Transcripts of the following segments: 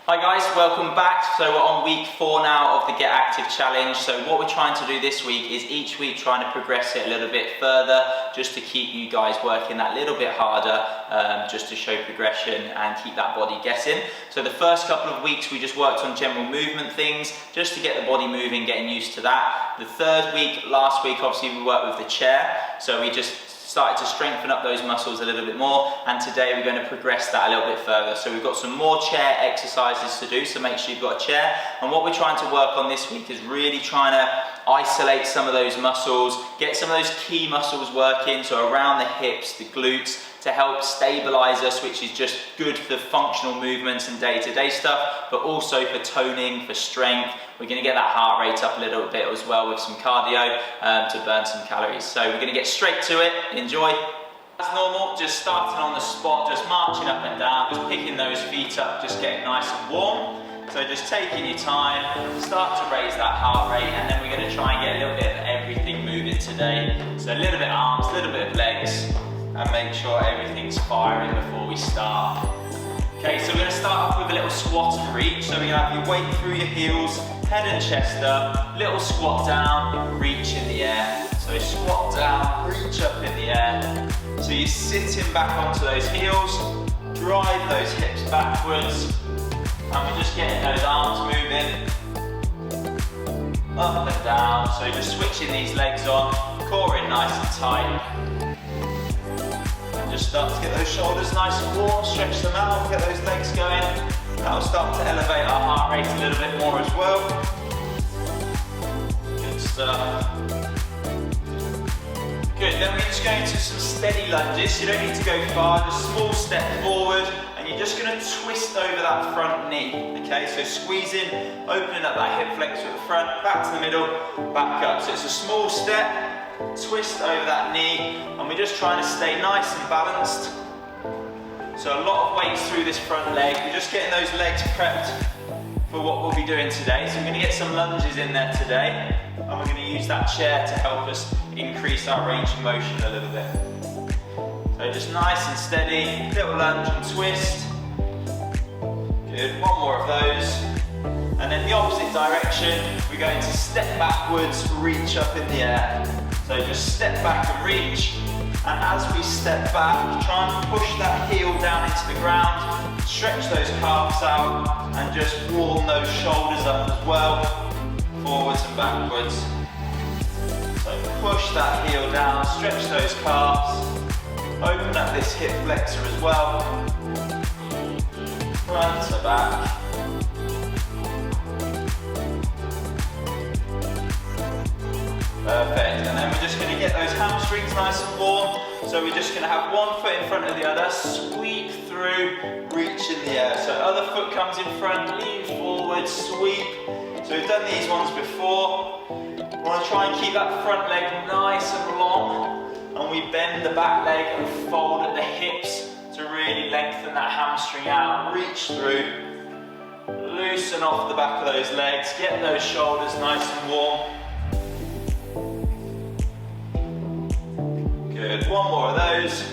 Hi guys, welcome back. So we're on week 4 now of the Get Active Challenge. So what we're trying to do this week is each week trying to progress it a little bit further, just to keep you guys working that little bit harder, just to show progression and keep that body guessing. So the first couple of weeks we just worked on general movement things, just to get the body moving, getting used to that. The third week, last week, obviously we worked with the chair. So we just started to strengthen up those muscles a little bit more, and today we're going to progress that a little bit further. So we've got some more chair exercises to do, so make sure you've got a chair. And what we're trying to work on this week is really trying to isolate some of those muscles, get some of those key muscles working, so around the hips, the glutes, to help stabilize us, which is just good for functional movements and day-to-day stuff, but also for toning, for strength. We're going to get that heart rate up a little bit as well with some cardio to burn some calories. So we're going to get straight to it. Enjoy. As normal, just starting on the spot, just marching up and down, just picking those feet up, just getting nice and warm. So just taking your time, start to raise that heart rate, and then we're going to try and get a little bit of everything moving today. So a little bit of arms, a little bit of legs, and make sure everything's firing before we start. Okay, so we're going to start off with a little squat and reach. So we're going to have your weight through your heels, head and chest up, little squat down, reach in the air. So squat down, reach up in the air. So you're sitting back onto those heels, drive those hips backwards, and we're just getting those arms moving up and down. So just switching these legs on, core in nice and tight. Just start to get those shoulders nice and warm, stretch them out, get those legs going. That'll start to elevate our heart rate a little bit more as well. Good stuff. Good, then we're just going to some steady lunges. You don't need to go far, just a small step forward, and you're just going to twist over that front knee. Okay, so squeezing, opening up that hip flexor at the front, back to the middle, back up. So it's a small step, twist over that knee, and we're just trying to stay nice and balanced. So a lot of weights through this front leg. We're just getting those legs prepped for what we'll be doing today. So we're going to get some lunges in there today, and we're going to use that chair to help us increase our range of motion a little bit. So just nice and steady, little lunge and twist. Good, one more of those. And then the opposite direction, we're going to step backwards, reach up in the air. So just step back and reach, and as we step back, try and push that heel down into the ground, stretch those calves out, and just warm those shoulders up as well, forwards and backwards. So push that heel down, stretch those calves, open up this hip flexor as well, front to back. Perfect, and then we're just going to get those hamstrings nice and warm. So we're just going to have one foot in front of the other, sweep through, reach in the air. So other foot comes in front, lean forward, sweep. So we've done these ones before. We want to try and keep that front leg nice and long, and we bend the back leg and fold at the hips to really lengthen that hamstring out. Reach through, loosen off the back of those legs, get those shoulders nice and warm. Good, one more of those.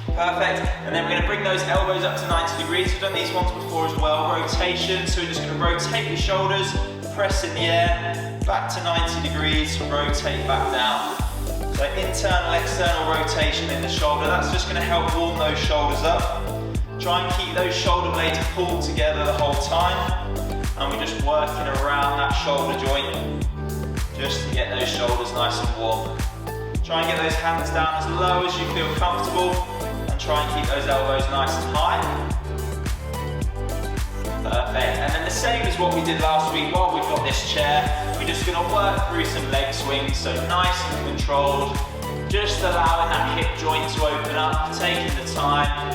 Perfect, and then we're going to bring those elbows up to 90 degrees. We've done these ones before as well, rotation. So we're just going to rotate the shoulders, press in the air, back to 90 degrees, rotate back down. So internal, external rotation in the shoulder. That's just going to help warm those shoulders up. Try and keep those shoulder blades pulled together the whole time. And we're just working around that shoulder joint, just to get those shoulders nice and warm. Try and get those hands down as low as you feel comfortable, and try and keep those elbows nice and high. Perfect, and then the same as what we did last week. While we've got this chair, we're just going to work through some leg swings, so nice and controlled, just allowing that hip joint to open up, taking the time.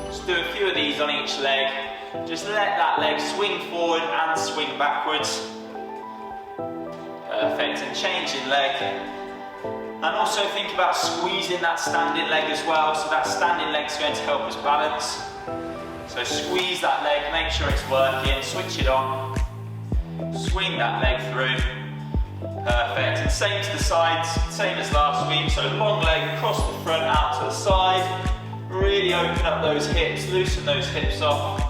Just do a few of these on each leg. Just let that leg swing forward and swing backwards. Perfect, and changing leg. And also think about squeezing that standing leg as well. So that standing leg is going to help us balance. So squeeze that leg, make sure it's working, switch it on. Swing that leg through. Perfect, and same to the sides, same as last week. So long leg across the front, out to the side. Really open up those hips, loosen those hips off.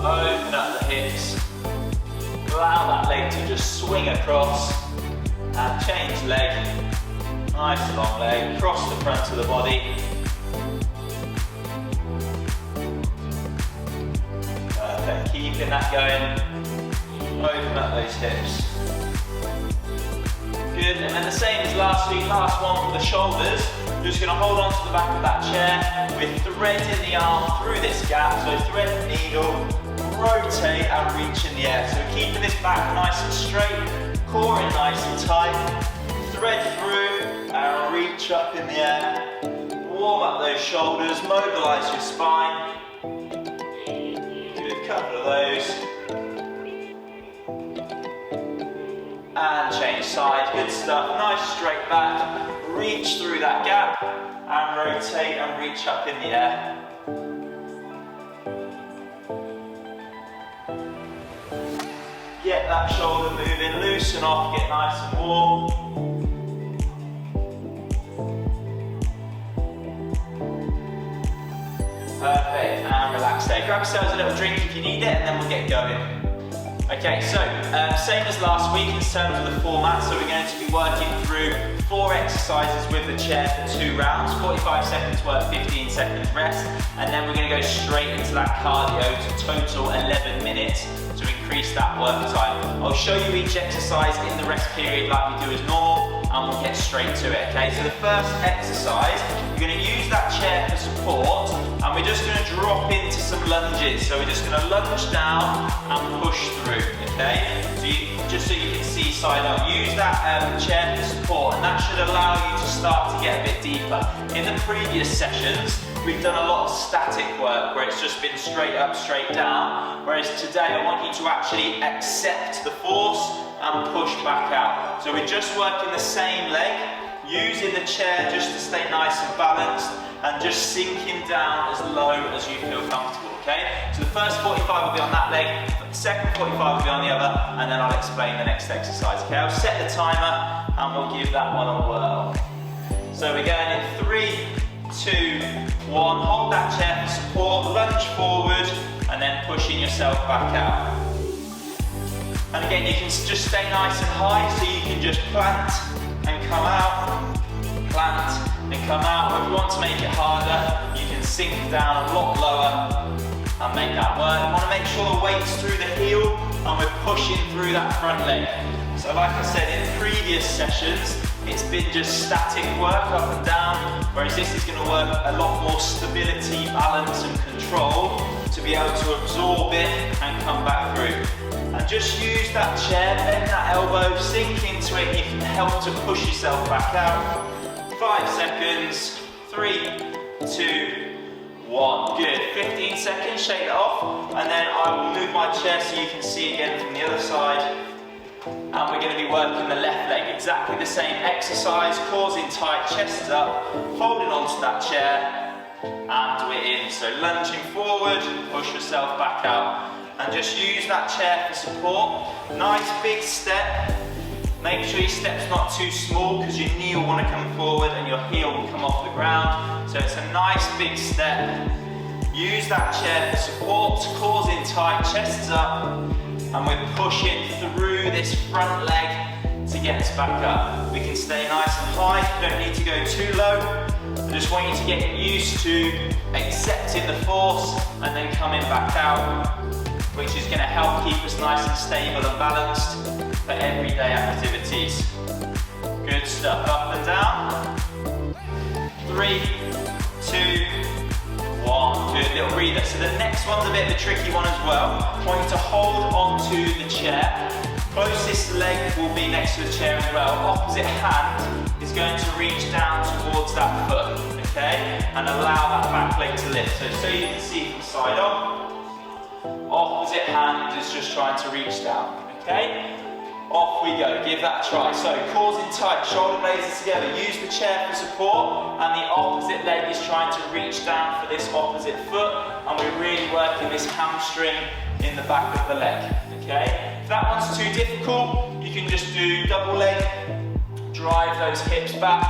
Open up the hips. Allow that leg to just swing across and change leg. Nice long leg, across the front of the body. Perfect, keeping that going. Open up those hips. Good, and then the same as last week, last one for the shoulders. Just going to hold on to the back of that chair with thread in the arm through this gap. So thread the needle, rotate and reach in the air. So keeping this back nice and straight, core in nice and tight. Thread through and reach up in the air. Warm up those shoulders, mobilize your spine. Good, couple of those. And change side, good stuff, nice straight back, reach through that gap, and rotate and reach up in the air. Get that shoulder moving, loosen off, get nice and warm. Perfect, and relax there. Grab yourselves a little drink if you need it, and then we'll get going. Okay, so same as last week in terms of the format, so we're going to be working through 4 exercises with the chair for 2 rounds, 45 seconds work, 15 seconds rest, and then we're going to go straight into that cardio to total 11 minutes to increase that work time. I'll show you each exercise in the rest period like we do as normal, and we'll get straight to it, okay? So the first exercise, you're going to use that chair for support, and we're just going to drop into some lunges. So we're just going to lunge down and push through, okay? So just so you can see side up, use that chair for support, and that should allow you to start to get a bit deeper. In the previous sessions, we've done a lot of static work where it's just been straight up, straight down, whereas today I want you to actually accept the force and push back out. So we're just working the same leg, using the chair just to stay nice and balanced, and just sinking down as low as you feel comfortable, okay? So the first 45 will be on that leg, the second 45 will be on the other, and then I'll explain the next exercise, okay? I'll set the timer, and we'll give that one a whirl. So we're going in 3, 2, 1, hold that chair for support, lunge forward, and then pushing yourself back out. And again, you can just stay nice and high, so you can just plant and come out, plant and come out. If you want to make it harder, you can sink down a lot lower and make that work. You want to make sure the weight's through the heel and we're pushing through that front leg. So like I said in previous sessions, it's been just static work up and down, whereas this is going to work a lot more stability, balance and control to be able to absorb it and come back through. And just use that chair, bend that elbow, sink into it, you can help to push yourself back out. 5 seconds, 3, 2, 1. Good, 15 seconds, shake it off, and then I will move my chair so you can see again from the other side. And we're going to be working the left leg, exactly the same exercise, cores in tight, chest is up, holding onto that chair, and we're in. So lunging forward, push yourself back out. And just use that chair for support. Nice big step. Make sure your step's not too small because your knee will want to come forward and your heel will come off the ground. So it's a nice big step. Use that chair for support. Cores in tight, chest is up. And we're pushing through this front leg to get us back up. We can stay nice and high. Don't need to go too low. I just want you to get used to accepting the force and then coming back out, which is going to help keep us nice and stable and balanced for everyday activities. Good stuff, up and down. 3, 2, 1. Good, little breather. So the next one's a bit of a tricky one as well. I want you to hold onto the chair. Closest leg will be next to the chair as well. Opposite hand is going to reach down towards that foot, okay? And allow that back leg to lift. So you can see from side on. Opposite hand is just trying to reach down, okay? Off we go, give that a try. So, cores in tight, shoulder blades are together. Use the chair for support, and the opposite leg is trying to reach down for this opposite foot, and we're really working this hamstring in the back of the leg, okay? If that one's too difficult, you can just do double leg, drive those hips back,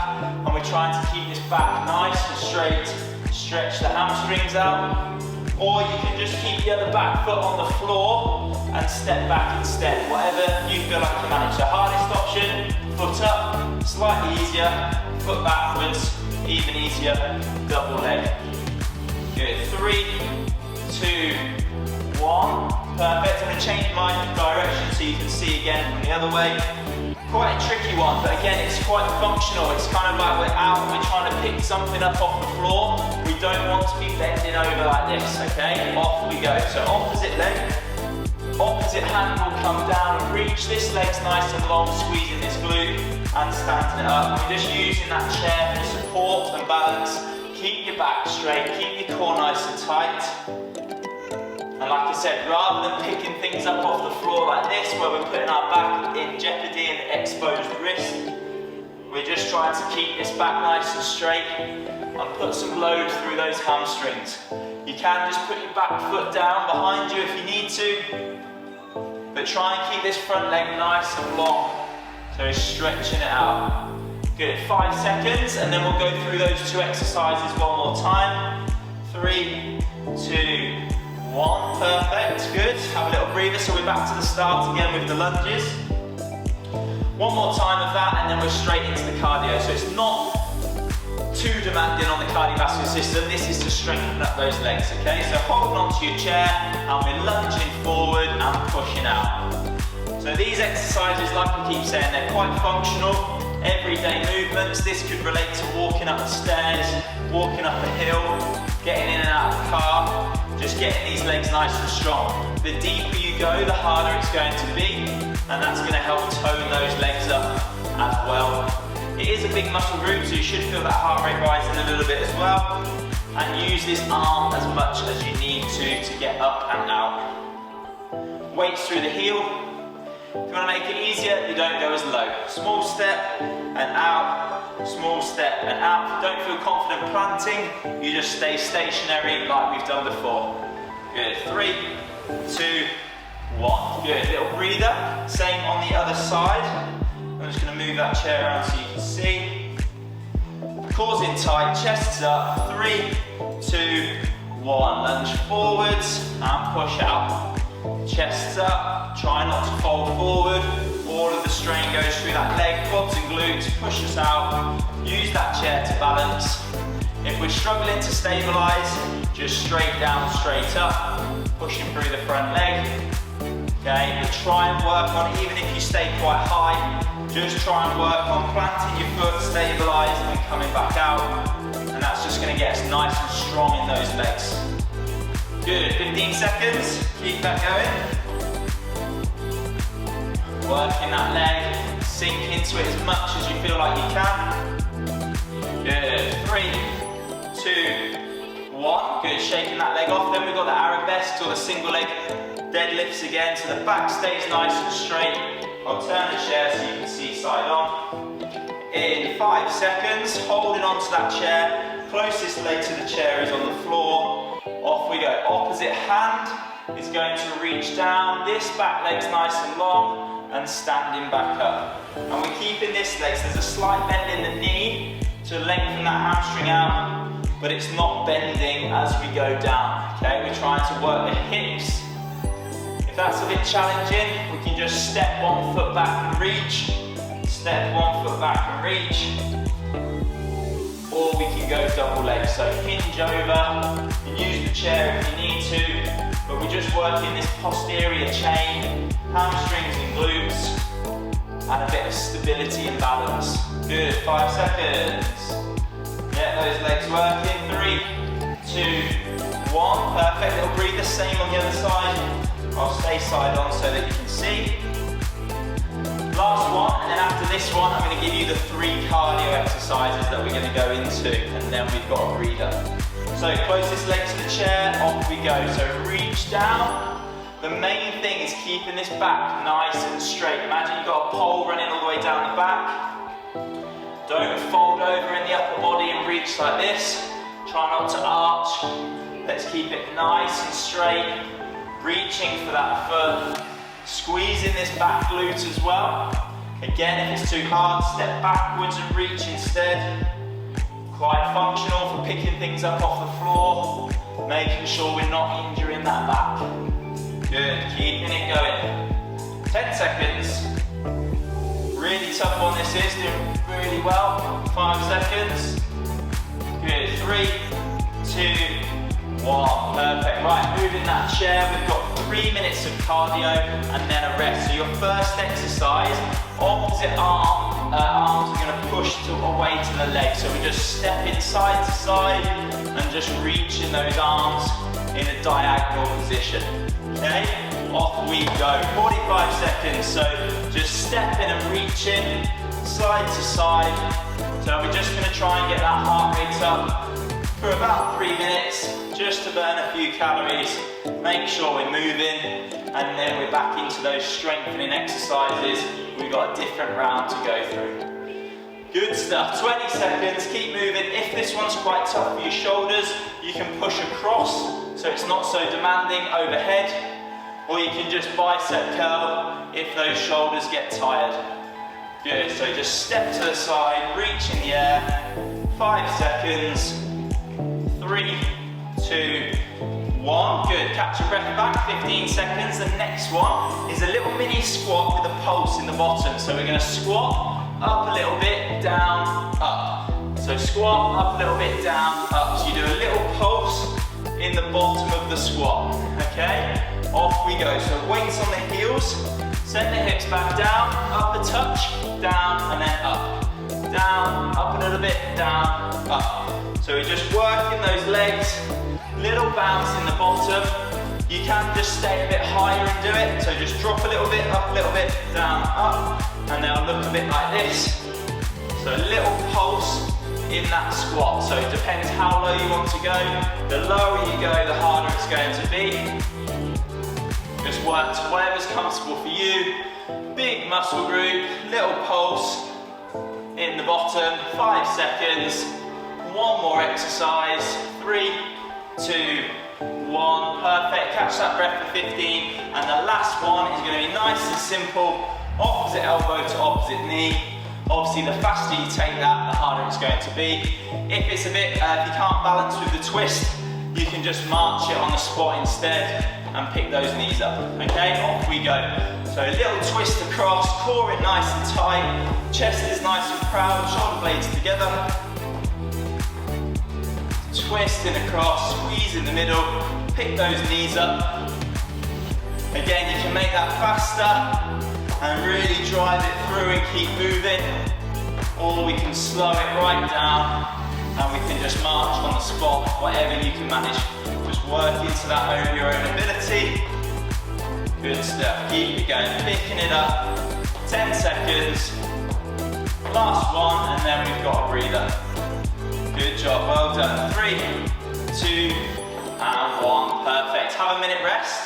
and we're trying to keep this back nice and straight. Stretch the hamstrings out. Or you can just keep the other back foot on the floor and step back instead, whatever you feel like you manage. So hardest option, foot up, slightly easier, foot backwards, even easier, double leg. Good, 3, 2, 1, perfect. I'm going to change my direction so you can see again from the other way. Quite a tricky one, but again, it's quite functional. It's kind of like we're out and we're trying to pick something up off the floor. We don't want to be bending over like this, okay? Off we go. So opposite leg, opposite hand will come down and reach. This leg's nice and long, squeezing this glute and standing it up. We're just using that chair for support and balance. Keep your back straight, keep your core nice and tight. And like I said, rather than picking things up off the floor like this, where we're putting our back in jeopardy and exposed wrist, we're just trying to keep this back nice and straight and put some load through those hamstrings. You can just put your back foot down behind you if you need to, but try and keep this front leg nice and long, so stretching it out. Good, 5 seconds, and then we'll go through those 2 exercises one more time. 3, 2, 1, perfect, good. Have a little breather, so we're back to the start again with the lunges. One more time of that, and then we're straight into the cardio. So it's not too demanding on the cardiovascular system. This is to strengthen up those legs, okay? So holding onto your chair, and we're lunging forward and pushing out. So these exercises, like I keep saying, they're quite functional, everyday movements. This could relate to walking up the stairs, walking up a hill, getting in and out of the car, just getting these legs nice and strong. The deeper you go, the harder it's going to be, and that's going to help tone those legs up as well. It is a big muscle group, so you should feel that heart rate rising a little bit as well. And use this arm as much as you need to get up and out. Weights through the heel. If you want to make it easier, you don't go as low. Small step and out, small step and out. If you don't feel confident planting, you just stay stationary like we've done before. Good, 3, 2, 1. Good, little breather. Same on the other side. I'm just going to move that chair around so you can see. Core's in tight, chest's up. 3, 2, 1. Lunge forwards and push out. Chest's up, try not to fold forward. All of the strain goes through that leg, quads and glutes, push us out. Use that chair to balance. If we're struggling to stabilize, just straight down, straight up, pushing through the front leg. Okay, but try and work on, even if you stay quite high, just try and work on planting your foot, stabilize and coming back out. And that's just going to get us nice and strong in those legs. Good, 15 seconds, keep that going. Working that leg, sink into it as much as you feel like you can. Good, 3, 2, 1. Good, shaking that leg off. Then we've got the arabesque or the single leg deadlifts again, so the back stays nice and straight. I'll turn the chair so you can see side on. In 5 seconds, holding onto that chair. Closest leg to the chair is on the floor. Off we go. Opposite hand is going to reach down. This back leg's nice and long and standing back up. And we're keeping this leg, so there's a slight bend in the knee to lengthen that hamstring out, but it's not bending as we go down. Okay, we're trying to work the hips. If that's a bit challenging, we can just step 1 foot back and reach. Step 1 foot back and reach. Or we can go double leg, so hinge over, and use the chair if you need to, but we're just working this posterior chain, hamstrings and glutes, and a bit of stability and balance. Good, 5 seconds. Get those legs working, 3, 2, 1, perfect, little breather, same on the other side. I'll stay side on so that you can see. Last one, and then after this one, I'm going to give you the 3 cardio exercises that we're going to go into, and then we've got a breather. So closest leg to the chair, off we go. So reach down. The main thing is keeping this back nice and straight. Imagine you've got a pole running all the way down the back. Don't fold over in the upper body and reach like this. Try not to arch. Let's keep it nice and straight. Reaching for that foot. Squeezing this back glute as well. Again, if it's too hard, step backwards and reach instead. Quite functional for picking things up off the floor. Making sure we're not injuring that back. Good, keeping it going. 10 seconds. Really tough one this is, doing really well. 5 seconds. Good, 3, 2, 1. Perfect. Right, moving that chair. We've got 3 minutes of cardio and then a rest. So your first exercise, opposite arms are going to push away to the leg. So we just step in side to side and just reaching those arms in a diagonal position. Okay, off we go. 45 seconds. So just stepping and reaching side to side. So we're just going to try and get that heart rate up for about 3 minutes, just to burn a few calories. Make sure we're moving, and then we're back into those strengthening exercises. We've got a different round to go through. Good stuff. 20 seconds. Keep moving. If this one's quite tough for your shoulders, you can push across so it's not so demanding overhead, or you can just bicep curl if those shoulders get tired. Good. So just step to the side, reach in the air. 5 seconds. 3, 2, 1. Good. Catch your breath back. 15 seconds. The next one is a little mini squat with a pulse in the bottom. So we're going to squat up a little bit, down, up. So squat up a little bit, down, up. So you do a little pulse in the bottom of the squat. Okay? Off we go. So weights on the heels. Send the hips back down, up a touch, down, and then up. Down, up a little bit, down, up. So we're just working those legs, little bounce in the bottom. You can just stay a bit higher and do it. So just drop a little bit, up a little bit, down, up. And they'll look a bit like this. So a little pulse in that squat. So it depends how low you want to go. The lower you go, the harder it's going to be. Just work to whatever's comfortable for you. Big muscle group, little pulse in the bottom. 5 seconds. One more exercise. 3, 2, 1. Perfect. Catch that breath for 15. And the last one is going to be nice and simple. Opposite elbow to opposite knee. Obviously, the faster you take that, the harder it's going to be. If it's a bit, if you can't balance with the twist, you can just march it on the squat instead and pick those knees up. Okay, off we go. So a little twist across, core it nice and tight, chest is nice and proud, shoulder blades together. Twisting across, squeeze in the middle, pick those knees up. Again, you can make that faster and really drive it through and keep moving, or we can slow it right down and we can just march on the spot, whatever you can manage. Just work into that over your own ability. Good stuff, keep it going, picking it up. 10 seconds, last one, and then we've got a breather. Good job, well done. 3, 2, and 1, perfect. Have a minute rest.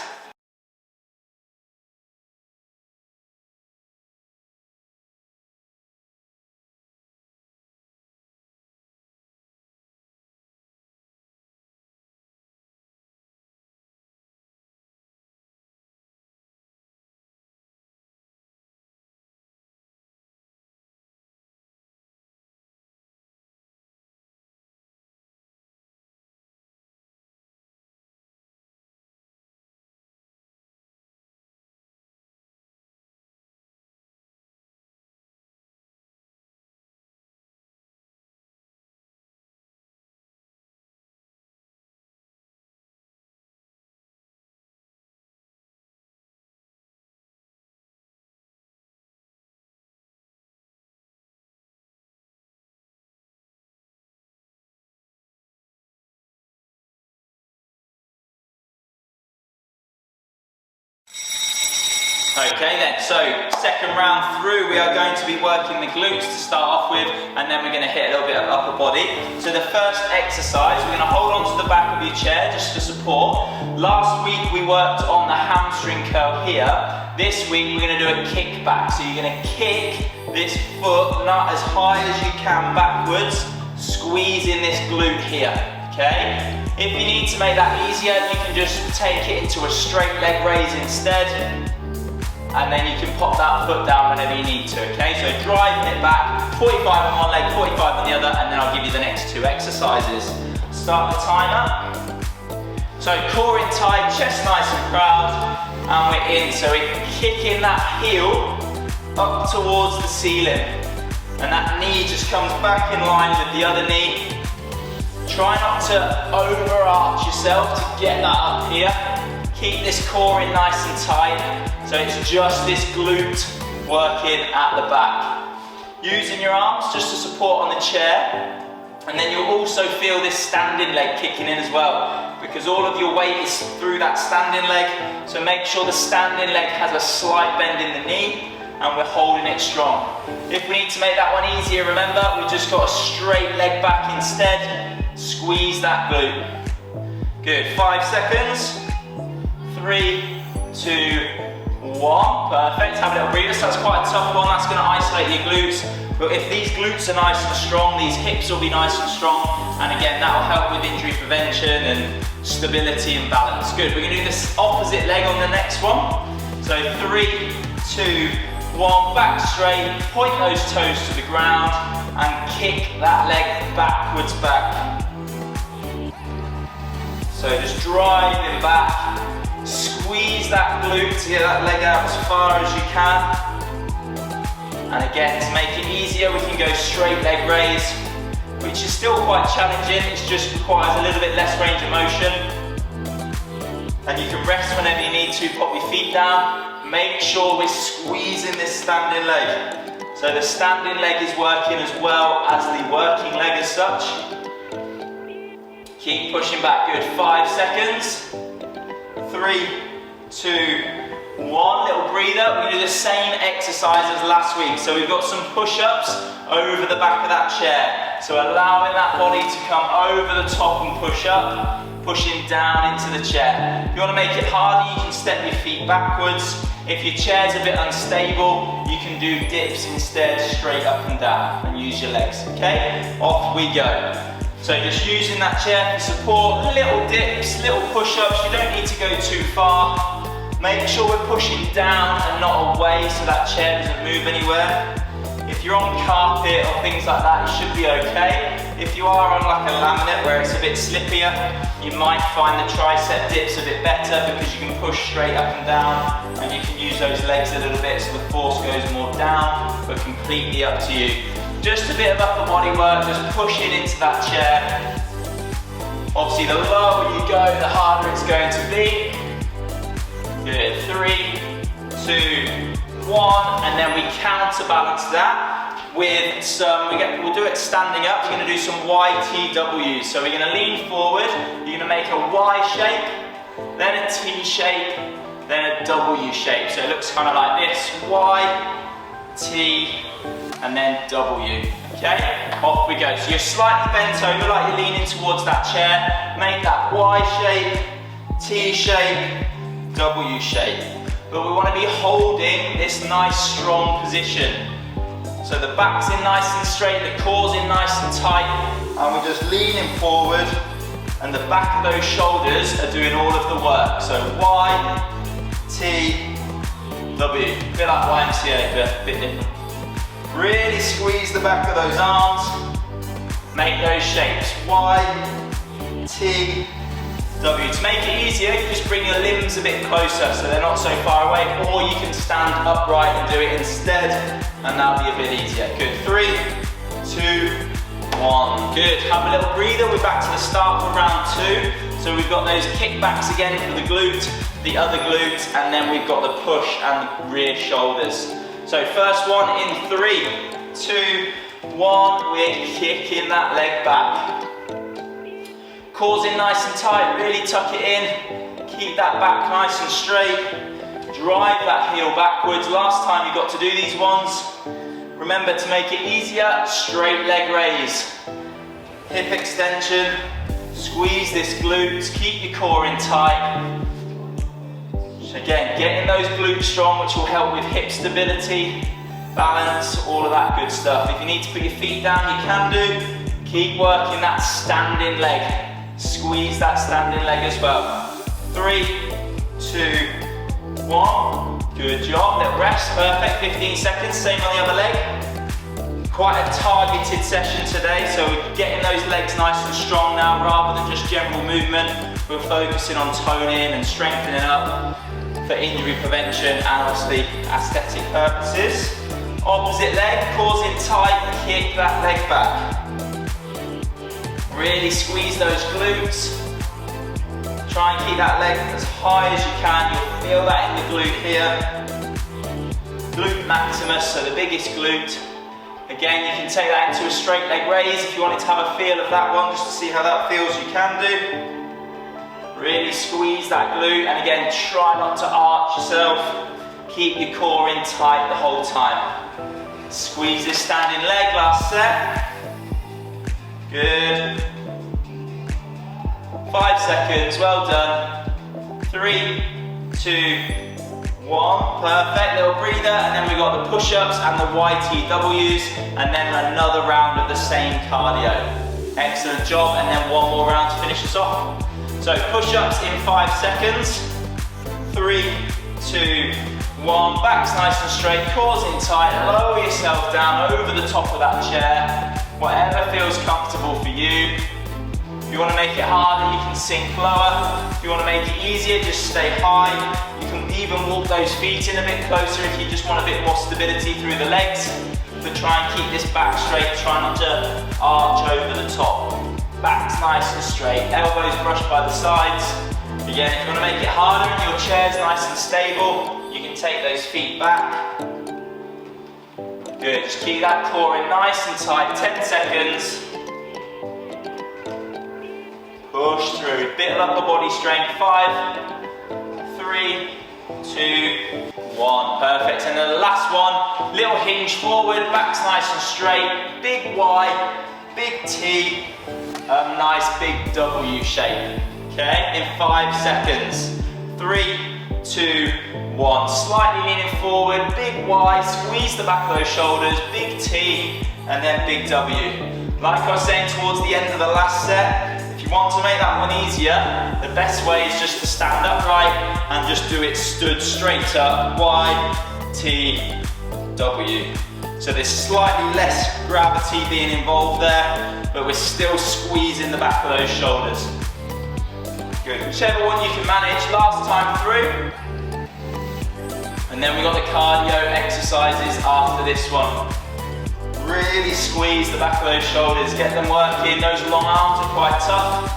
Okay then, so second round through, we are going to be working the glutes to start off with, and then we're going to hit a little bit of upper body. So the first exercise, we're going to hold on to the back of your chair just for support. Last week we worked on the hamstring curl here. This week we're going to do a kick back. So you're going to kick this foot not as high as you can backwards, squeezing this glute here, okay? If you need to make that easier, you can just take it into a straight leg raise instead. And then you can pop that foot down whenever you need to, okay? So driving it back, 45 on one leg, 45 on the other, and then I'll give you the next 2 exercises. Start the timer. So core in tight, chest nice and proud, and we're in. So we're kicking that heel up towards the ceiling, and that knee just comes back in line with the other knee. Try not to overarch yourself to get that up here. Keep this core in nice and tight, so it's just this glute working at the back. Using your arms just to support on the chair, and then you'll also feel this standing leg kicking in as well, because all of your weight is through that standing leg. So make sure the standing leg has a slight bend in the knee, and we're holding it strong. If we need to make that one easier, remember, we've just got a straight leg back instead. Squeeze that glute. Good, 5 seconds. 3, 2, 1. Perfect, have a little breather. So that's quite a tough one, that's gonna isolate your glutes. But if these glutes are nice and strong, these hips will be nice and strong. And again, that will help with injury prevention and stability and balance. Good, we're gonna do this opposite leg on the next one. So 3, 2, 1, back straight, point those toes to the ground and kick that leg backwards back. So just driving back, squeeze that glute to get that leg out as far as you can. And again, to make it easier, we can go straight leg raise, which is still quite challenging. It just requires a little bit less range of motion. And you can rest whenever you need to, pop your feet down. Make sure we're squeezing this standing leg. So the standing leg is working as well as the working leg as such. Keep pushing back, good, 5 seconds. 3, 2, 1, little breather. We're gonna do the same exercise as last week. So we've got some push-ups over the back of that chair. So allowing that body to come over the top and push up, pushing down into the chair. If you wanna make it harder, you can step your feet backwards. If your chair's a bit unstable, you can do dips instead, straight up and down, and use your legs, okay? Off we go. So just using that chair for support, little dips, little push-ups, you don't need to go too far. Make sure we're pushing down and not away so that chair doesn't move anywhere. If you're on carpet or things like that, it should be okay. If you are on like a laminate where it's a bit slippier, you might find the tricep dips a bit better because you can push straight up and down, and you can use those legs a little bit so the force goes more down, but completely up to you. Just a bit of upper body work, just pushing into that chair. Obviously the lower you go, the harder it's going to be. Good, 3, 2, 1, and then we counterbalance that with some, we'll do it standing up. We're going to do some YTWs. So we're going to lean forward, you're going to make a Y shape, then a T shape, then a W shape. So it looks kind of like this, Y, T, and then W, okay? Off we go. So you're slightly bent over like you're leaning towards that chair. Make that Y shape, T shape, W shape. But we want to be holding this nice strong position. So the back's in nice and straight, the core's in nice and tight, and we're just leaning forward, and the back of those shoulders are doing all of the work. So Y, T, W. A bit like YMCA, but a bit different. Really squeeze the back of those arms. Make those shapes. Y, T, W. To make it easier, you just bring your limbs a bit closer so they're not so far away, or you can stand upright and do it instead, and that'll be a bit easier. Good, 3, 2, 1. Good, have a little breather. We're back to the start for round 2. So we've got those kickbacks again for the glute, the other glute, and then we've got the push and the rear shoulders. So first one in 3, 2, 1, we're kicking that leg back. Core's in nice and tight, really tuck it in. Keep that back nice and straight. Drive that heel backwards. Last time you got to do these ones. Remember to make it easier, straight leg raise. Hip extension, squeeze this glute, keep your core in tight. Again, getting those glutes strong, which will help with hip stability, balance, all of that good stuff. If you need to put your feet down, you can do. Keep working that standing leg. Squeeze that standing leg as well. 3, 2, 1. Good job. Let rest. Perfect. 15 seconds. Same on the other leg. Quite a targeted session today, so we're getting those legs nice and strong now rather than just general movement. We're focusing on toning and strengthening up for injury prevention and obviously aesthetic purposes. Opposite leg, cores in tight, kick that leg back. Really squeeze those glutes. Try and keep that leg as high as you can. You'll feel that in the glute here. Glute maximus, so the biggest glute. Again, you can take that into a straight leg raise if you wanted to have a feel of that one, just to see how that feels, you can do. Really squeeze that glute, and again, try not to arch yourself. Keep your core in tight the whole time. Squeeze this standing leg, last set. Good. 5 seconds, well done. 3, 2, 1, perfect, little breather, and then we've got the push-ups and the YTWs, and then another round of the same cardio. Excellent job, and then one more round to finish us off. So push-ups in 5 seconds. 3, 2, 1, back's nice and straight, cores in tight, lower yourself down over the top of that chair, whatever feels comfortable for you. If you want to make it harder, you can sink lower. If you want to make it easier, just stay high. You can even walk those feet in a bit closer if you just want a bit more stability through the legs. But try and keep this back straight, try not to arch over the top. Back's nice and straight, elbows brushed by the sides. Again, if you want to make it harder and your chair's nice and stable, you can take those feet back. Good, just keep that core in nice and tight, 10 seconds. Push through, bit of upper body strength, 5, 3, 2, 1, perfect. And then the last one, little hinge forward, back's nice and straight, big Y, big T, a nice big W shape. Okay, in 5 seconds. 3, 2, 1. Slightly leaning forward, big Y, squeeze the back of those shoulders, big T, and then big W. Like I was saying towards the end of the last set, if you want to make that one easier, the best way is just to stand upright and just do it stood straight up, Y, T, W. So there's slightly less gravity being involved there, but we're still squeezing the back of those shoulders. Good, whichever one you can manage last time through. And then we've got the cardio exercises after this one. Really squeeze the back of those shoulders, get them working. Those long arms are quite tough.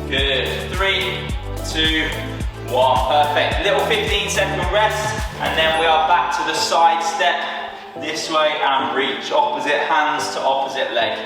Good, 3, 2, 1, perfect. Little 15-second rest, and then we are back to the side step, this way and reach, opposite hands to opposite leg.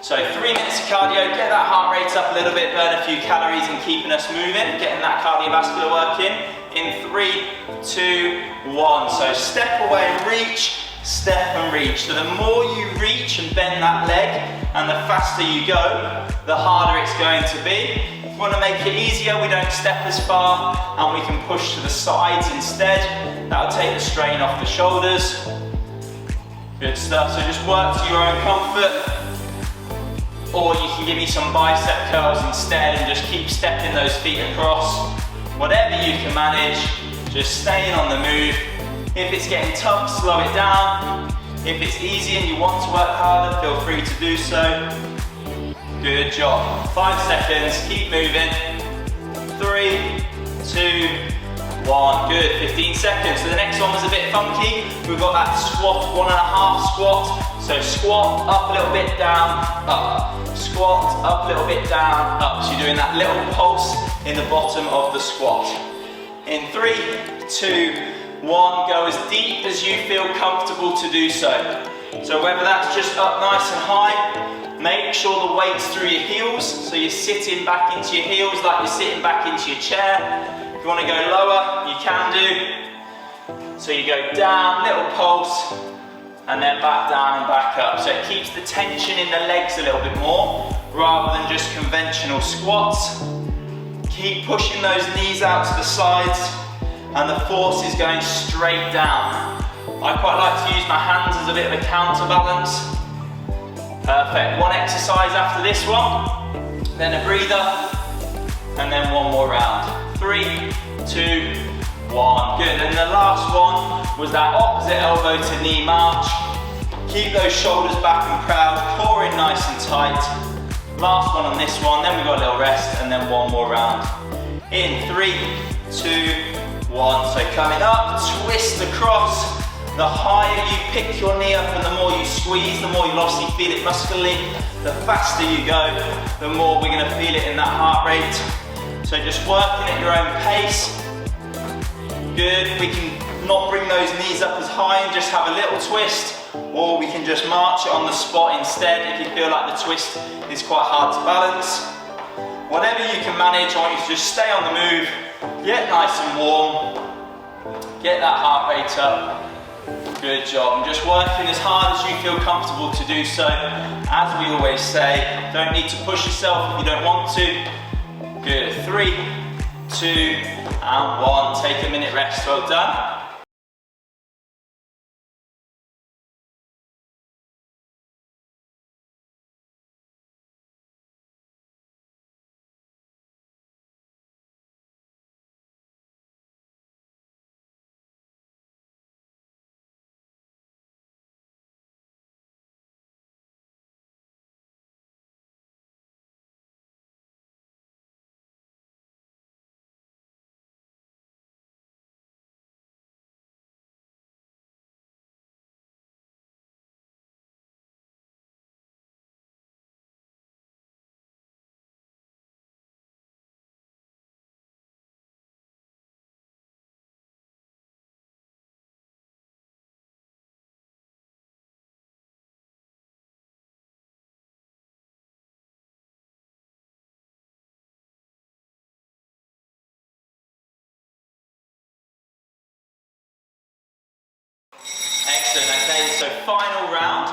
So 3 minutes of cardio, get that heart rate up a little bit, burn a few calories and keeping us moving, getting that cardiovascular working. In 3, 2, 1. So step away, reach, step and reach. So the more you reach and bend that leg, and the faster you go, the harder it's going to be. If we want to make it easier, we don't step as far and we can push to the sides instead. That'll take the strain off the shoulders. Good stuff, so just work to your own comfort. Or you can give me some bicep curls instead and just keep stepping those feet across. Whatever you can manage, just staying on the move. If it's getting tough, slow it down. If it's easy and you want to work harder, feel free to do so. Good job. 5 seconds, keep moving. 3, 2, 1. Good, 15 seconds. So the next one was a bit funky. We've got that squat, 1.5 squat. So squat, up a little bit, down, up. Squat, up a little bit, down, up. So you're doing that little pulse in the bottom of the squat. In 3, 2, 1, go as deep as you feel comfortable to do so. So whether that's just up nice and high, make sure the weight's through your heels, so you're sitting back into your heels like you're sitting back into your chair. If you want to go lower, you can do. So you go down, little pulse, and then back down and back up. So it keeps the tension in the legs a little bit more, rather than just conventional squats. Keep pushing those knees out to the sides, and the force is going straight down. I quite like to use my hands as a bit of a counterbalance. Perfect, one exercise after this one, then a breather, and then one more round. 3, 2, 1. Good, and the last one was that opposite elbow to knee march. Keep those shoulders back and proud, core in nice and tight. Last one on this one, then we've got a little rest, and then one more round. In 3, 2, 1. So coming up, twist across. The higher you pick your knee up and the more you squeeze, the more you'll obviously feel it muscularly. The faster you go, the more we're going to feel it in that heart rate. So just working at your own pace. Good, we can not bring those knees up as high and just have a little twist, or we can just march it on the spot instead if you feel like the twist is quite hard to balance. Whatever you can manage, I want you to just stay on the move, get nice and warm, get that heart rate up. Good job, and just working as hard as you feel comfortable to do so. As we always say, don't need to push yourself if you don't want to. Good, 3, 2, and 1. Take a minute rest, well done. Excellent, okay, so final round.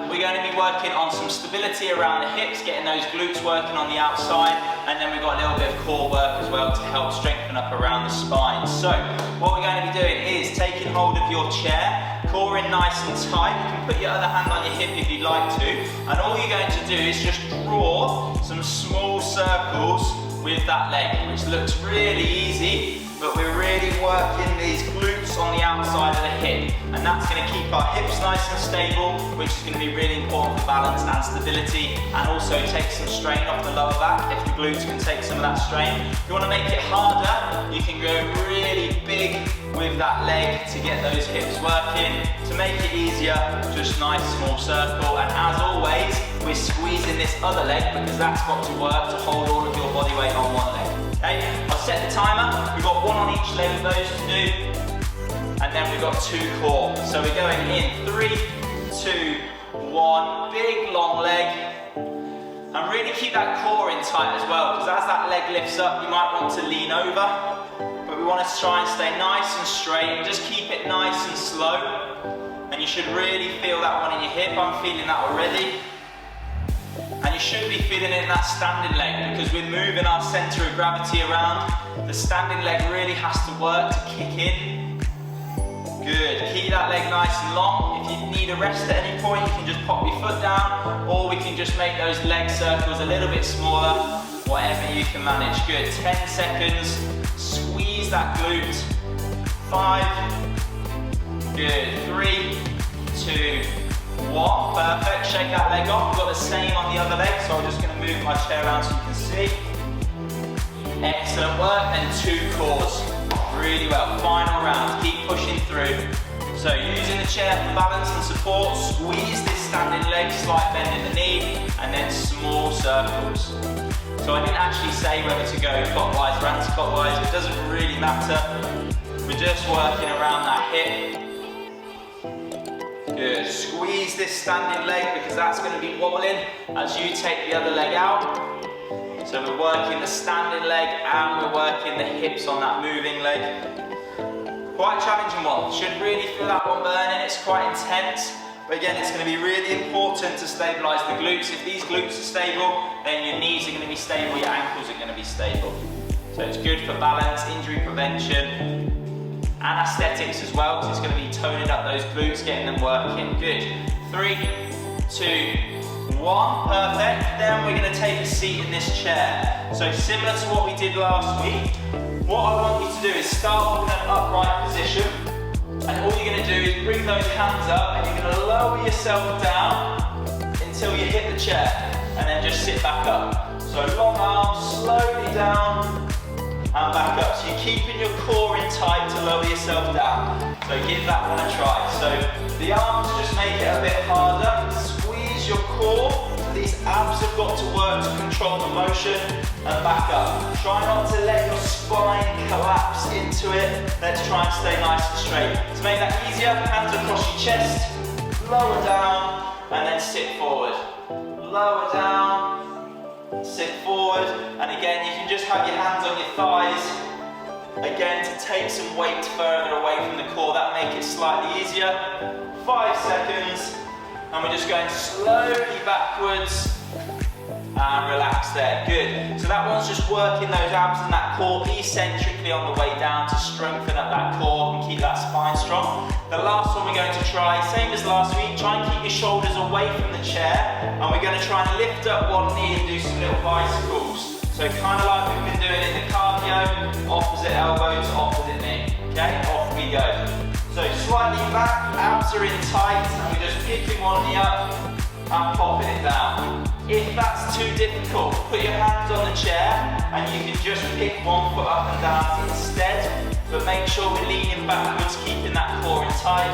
We're going to be working on some stability around the hips, getting those glutes working on the outside, and then we've got a little bit of core work as well to help strengthen up around the spine. So, what we're going to be doing is taking hold of your chair, core in nice and tight. You can put your other hand on your hip if you'd like to, and all you're going to do is just draw some small circles with that leg, which looks really easy, but we're really working these glutes on the outside of the hip, and that's going to keep our hips nice and stable, which is going to be really important for balance and stability, and also take some strain off the lower back if the glutes can take some of that strain. If you want to make it harder, you can go really big with that leg to get those hips working. To make it easier, just nice small circle, and as always, we're squeezing this other leg because that's got to work to hold all of your body weight on one leg. Okay, I'll set the timer. We've got one on each leg of those to do, and then we've got 2 core. So we're going in 3, 2, 1. Big long leg, and really keep that core in tight as well, because as that leg lifts up, you might want to lean over, but we want to try and stay nice and straight, and just keep it nice and slow. And you should really feel that one in your hip. I'm feeling that already. And you should be feeling it in that standing leg, because we're moving our centre of gravity around. The standing leg really has to work to kick in. Good, keep that leg nice and long. If you need a rest at any point, you can just pop your foot down, or we can just make those leg circles a little bit smaller, whatever you can manage. Good, 10 seconds, squeeze that glute. 5, good, 3, 2, 1, perfect, shake that leg off. We've got the same on the other leg, so I'm just going to move my chair around so you can see. Excellent work, and 2 cores. Really well, final round, keep pushing through. So using the chair for balance and support, squeeze this standing leg, slight bend in the knee, and then small circles. So I didn't actually say whether to go clockwise or anti-clockwise, it doesn't really matter. We're just working around that hip. Good, squeeze this standing leg because that's going to be wobbling as you take the other leg out. So we're working the standing leg and we're working the hips on that moving leg. Quite a challenging one, should really feel that one burning, it's quite intense. But again, it's going to be really important to stabilise the glutes. If these glutes are stable, then your knees are going to be stable, your ankles are going to be stable. So it's good for balance, injury prevention, and aesthetics as well, because it's going to be toning up those glutes, getting them working. Good. 3, 2, 1. Perfect. Then we're going to take a seat in this chair. So similar to what we did last week, What I want you to do is start off in an upright position, and all you're going to do is bring those hands up, and you're going to lower yourself down until you hit the chair, and then just sit back up. So long arms, slowly down, and back up. So you're keeping your core in tight to lower yourself down. So give that one a try. So the arms just make it a bit harder. Squeeze your core. So these abs have got to work to control the motion, and back up. Try not to let your spine collapse into it. Let's try and stay nice and straight. To make that easier, hands across your chest, lower down, and then sit forward. Lower down, sit forward, and again, you can just have your hands on your thighs, again, to take some weight further away from the core. That'll make it slightly easier. 5 seconds, and we're just going slowly backwards, and relax there. Good. So that one's just working those abs and that core eccentrically on the way down to strengthen up that core and keep that spine strong. The last one we're going to try, same as last week, try and keep your shoulders away from the chair, and we're going to try and lift up one knee and do some little bicycles. So kind of like we've been doing in the cardio, opposite elbow to opposite knee. Okay, off we go. So slightly back, abs are in tight, and we're just picking one knee up and popping it down. If that's too difficult, put your hands on the chair and you can just pick one foot up and down instead, but make sure we're leaning backwards, keeping that core in tight.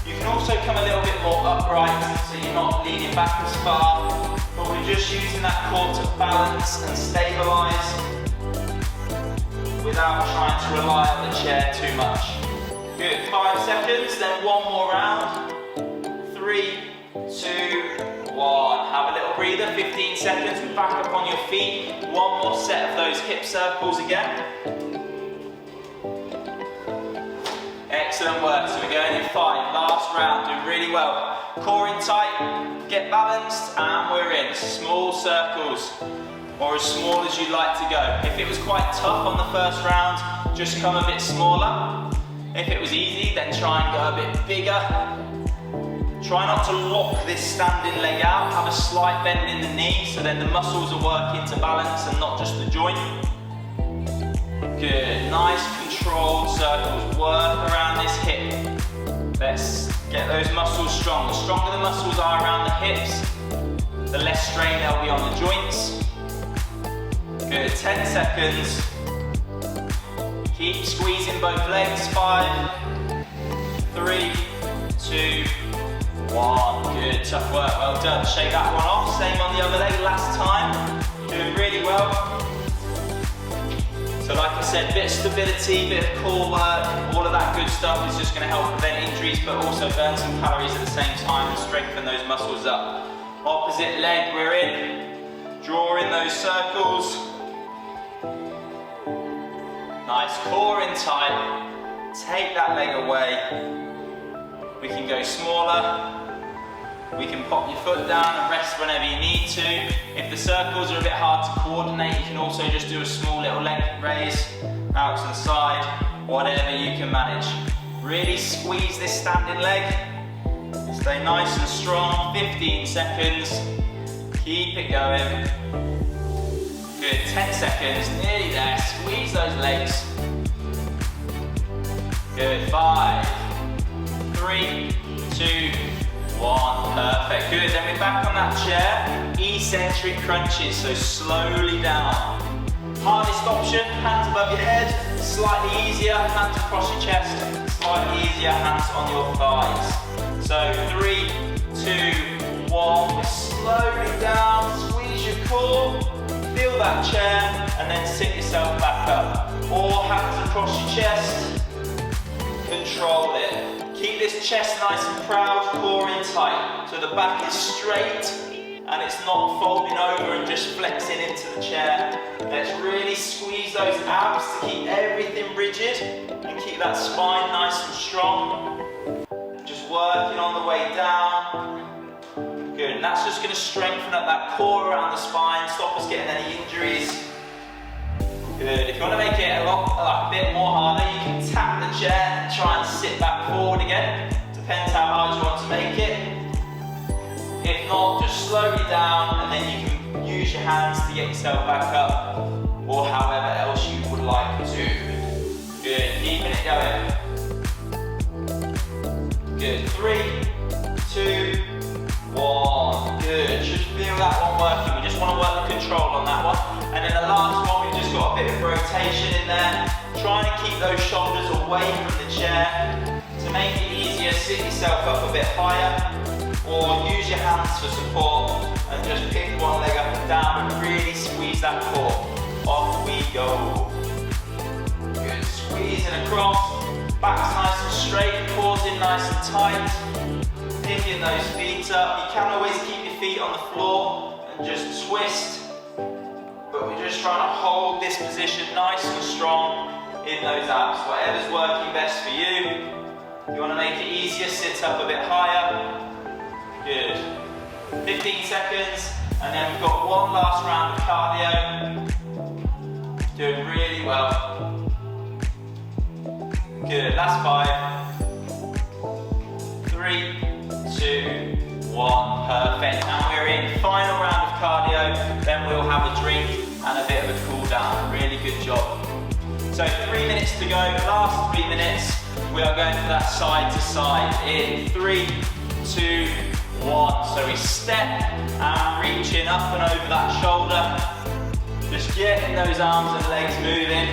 You can also come a little bit more upright, so you're not leaning back as far, but we're just using that core to balance and stabilise without trying to rely on the chair too much. Good, 5 seconds, then one more round. 3, 2, 1. Have a little breather, 15 seconds, and back up on your feet. One more set of those hip circles again. Excellent work, so we're going in 5, last round, doing really well. Core in tight, get balanced, and we're in. Small circles, or as small as you'd like to go. If it was quite tough on the first round, just come a bit smaller. If it was easy, then try and go a bit bigger. Try not to lock this standing leg out, have a slight bend in the knee, so then the muscles are working to balance and not just the joint. Good, nice controlled circles, work around this hip. Let's get those muscles strong. The stronger the muscles are around the hips, the less strain there'll be on the joints. Good, 10 seconds. Keep squeezing both legs, 5, 3, 2, 1. Good, tough work, well done. Shake that one off, same on the other leg last time. Doing really well. So like I said, bit of stability, bit of core work, all of that good stuff is just going to help prevent injuries, but also burn some calories at the same time and strengthen those muscles up. Opposite leg, we're in. Draw in those circles. Nice, core in tight. Take that leg away. We can go smaller. We can pop your foot down and rest whenever you need to. If the circles are a bit hard to coordinate, you can also just do a small little leg raise out to the side, whatever you can manage. Really squeeze this standing leg. Stay nice and strong, 15 seconds. Keep it going. Good, 10 seconds, nearly there. Squeeze those legs. Good, 5, 3, 2, 1, perfect, good. Then we're back on that chair, eccentric crunches, so slowly down. Hardest option, hands above your head, slightly easier, hands across your chest, slightly easier, hands on your thighs. So 3, 2, 1, we're slowly down, squeeze your core, feel that chair, and then sit yourself back up. Or hands across your chest, control it. Keep this chest nice and proud, core in tight, so the back is straight and it's not folding over and just flexing into the chair. Let's really squeeze those abs to keep everything rigid and keep that spine nice and strong. Just working on the way down. Good, and that's just going to strengthen up that core around the spine, stop us getting any injuries. Good, if you want to make it a bit more harder, you can tap the chair and try and sit back forward again. Depends how hard you want to make it. If not, just slowly down and then you can use your hands to get yourself back up. or however else you would like to. Good, keeping it going. Good, 3, 2, 1. Good, should feel that one working. We just want to work the control on that one. And then the last one, we've just got a bit of rotation in there. Trying to keep those shoulders away from the chair. To make it easier, sit yourself up a bit higher, or use your hands for support and just pick one leg up and down and really squeeze that core. Off we go. Good, squeezing across, back's nice and straight, core's in nice and tight. Picking those feet up. You can always keep your feet on the floor and just twist, but we're just trying to hold this position nice and strong in those abs. Whatever's working best for you. You want to make it easier, sit up a bit higher. Good. 15 seconds, and then we've got one last round of cardio. Doing really well. Good, last 5. 3, 2, 1, perfect. And we're in final round of cardio, then we'll have a drink and a bit of a cool down. Really good job. So 3 minutes to go, last 3 minutes, we are going for that side to side in 3, 2, 1. So we step and reaching up and over that shoulder. Just getting those arms and legs moving.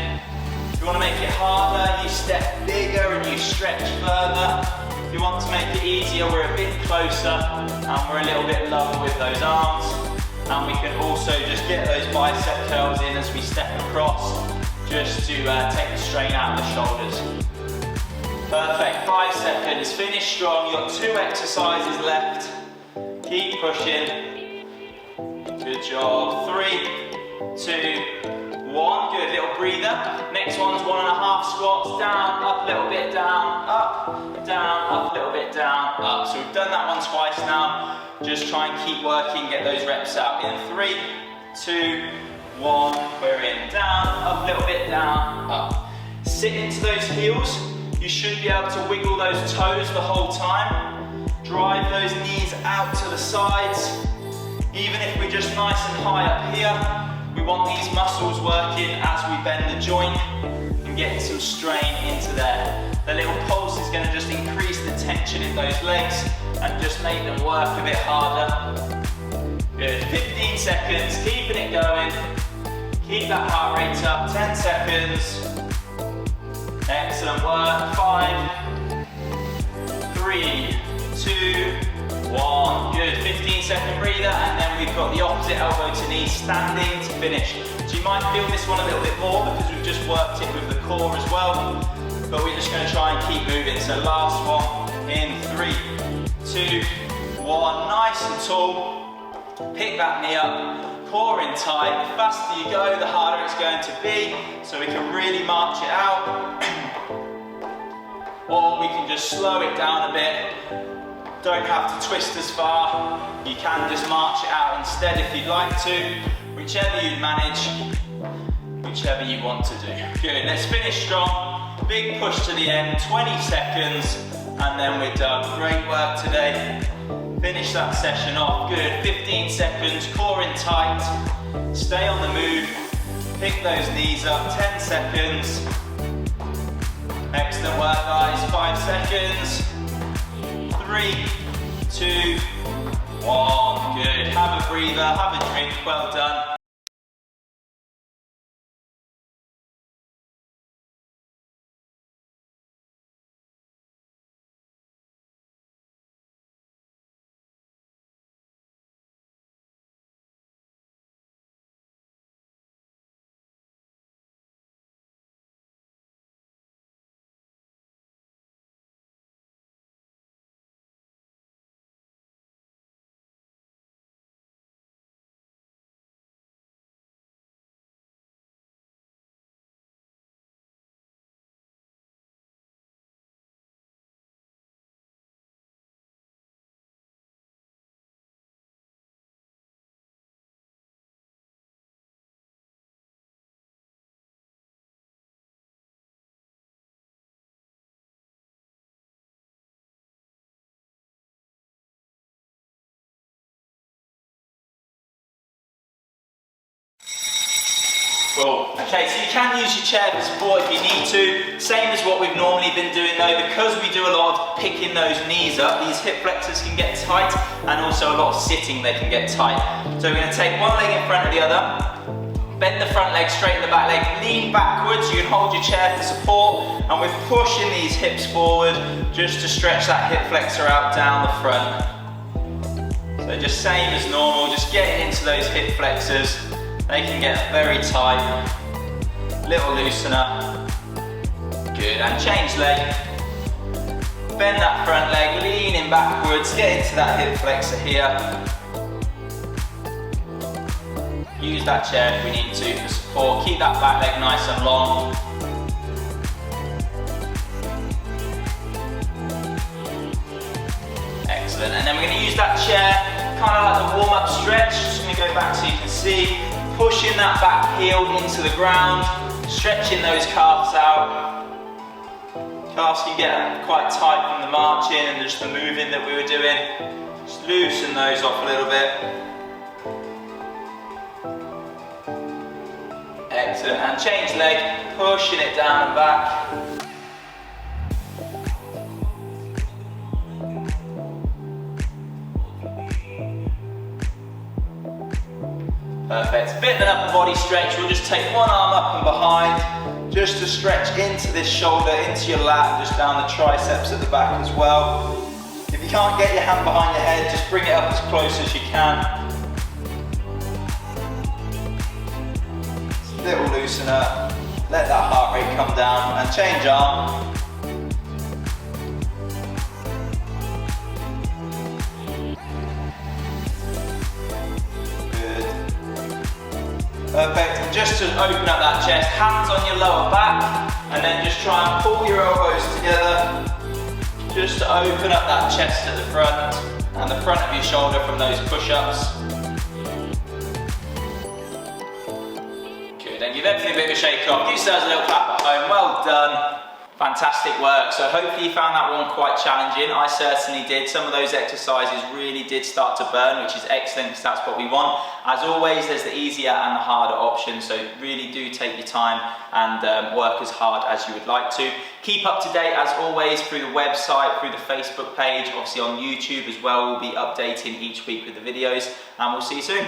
If you want to make it harder, you step bigger and you stretch further. If you want to make it easier, we're a bit closer and we're a little bit lower with those arms. And we can also just get those bicep curls in as we step across, just to take the strain out of the shoulders. Perfect, 5 seconds, finish strong. You've got 2 exercises left. Keep pushing. Good job, 3, 2, 1. Good, little breather. Next one's 1.5 squats, down, up a little bit, down, up, down, up a little bit, down, up. So we've done that one twice now. Just try and keep working, get those reps out in 3, 2, 1, we're in, down, up a little bit, down, up. Sit into those heels. You should be able to wiggle those toes the whole time. Drive those knees out to the sides. Even if we're just nice and high up here, we want these muscles working as we bend the joint and getting some strain into there. The little pulse is going to just increase the tension in those legs and just make them work a bit harder. Good, 15 seconds, keeping it going. Keep that heart rate up, 10 seconds. Excellent work, 5, 3, 2, 1. Good, 15-second breather, and then we've got the opposite elbow to knee standing to finish. So you might feel this one a little bit more because we've just worked it with the core as well, but we're just going to try and keep moving. So last one in 3, 2, 1. Nice and tall. Pick that knee up, core in tight. The faster you go, the harder it's going to be, so we can really march it out. Or we can just slow it down a bit. Don't have to twist as far. You can just march it out instead if you'd like to. Whichever you manage, whichever you want to do. Good, let's finish strong. Big push to the end, 20 seconds, and then we're done. Great work today. Finish that session off, good, 15 seconds, core in tight, stay on the move, pick those knees up, 10 seconds. Excellent work guys, 5 seconds, 3, 2, 1, good. Have a breather, have a drink, well done. Cool. Okay, so you can use your chair for support if you need to. Same as what we've normally been doing though, because we do a lot of picking those knees up, these hip flexors can get tight, and also a lot of sitting they can get tight. So we're going to take one leg in front of the other, bend the front leg, straighten the back leg, lean backwards, you can hold your chair for support, and we're pushing these hips forward just to stretch that hip flexor out down the front. So just same as normal, just getting into those hip flexors. They can get very tight, little loosener. Good, and change leg. Bend that front leg, leaning backwards, get into that hip flexor here. Use that chair if we need to for support. Keep that back leg nice and long. Excellent, and then we're going to use that chair kind of like a warm-up stretch. Just going to go back so you can see. Pushing that back heel into the ground, stretching those calves out. Calves can get quite tight from the marching and just the moving that we were doing. Just loosen those off a little bit. Excellent, and change leg, pushing it down and back. Perfect, bit of an upper body stretch. We'll just take one arm up and behind, just to stretch into this shoulder, into your lat, just down the triceps at the back as well. If you can't get your hand behind your head, just bring it up as close as you can. Little loosener, let that heart rate come down, and change arm. Perfect, and just to open up that chest, hands on your lower back, and then just try and pull your elbows together, just to open up that chest at the front, and the front of your shoulder from those push-ups. Good, and give everything a bit of a shake off. Give yourselves a little clap at home, well done. Fantastic work. So hopefully you found that one quite challenging. I certainly did. Some of those exercises really did start to burn, which is excellent because that's what we want. As always, there's the easier and the harder option, so really do take your time and work as hard as you would like to. Keep up to date as always through the website, through the Facebook page, obviously on YouTube as well. We'll be updating each week with the videos, and we'll see you soon.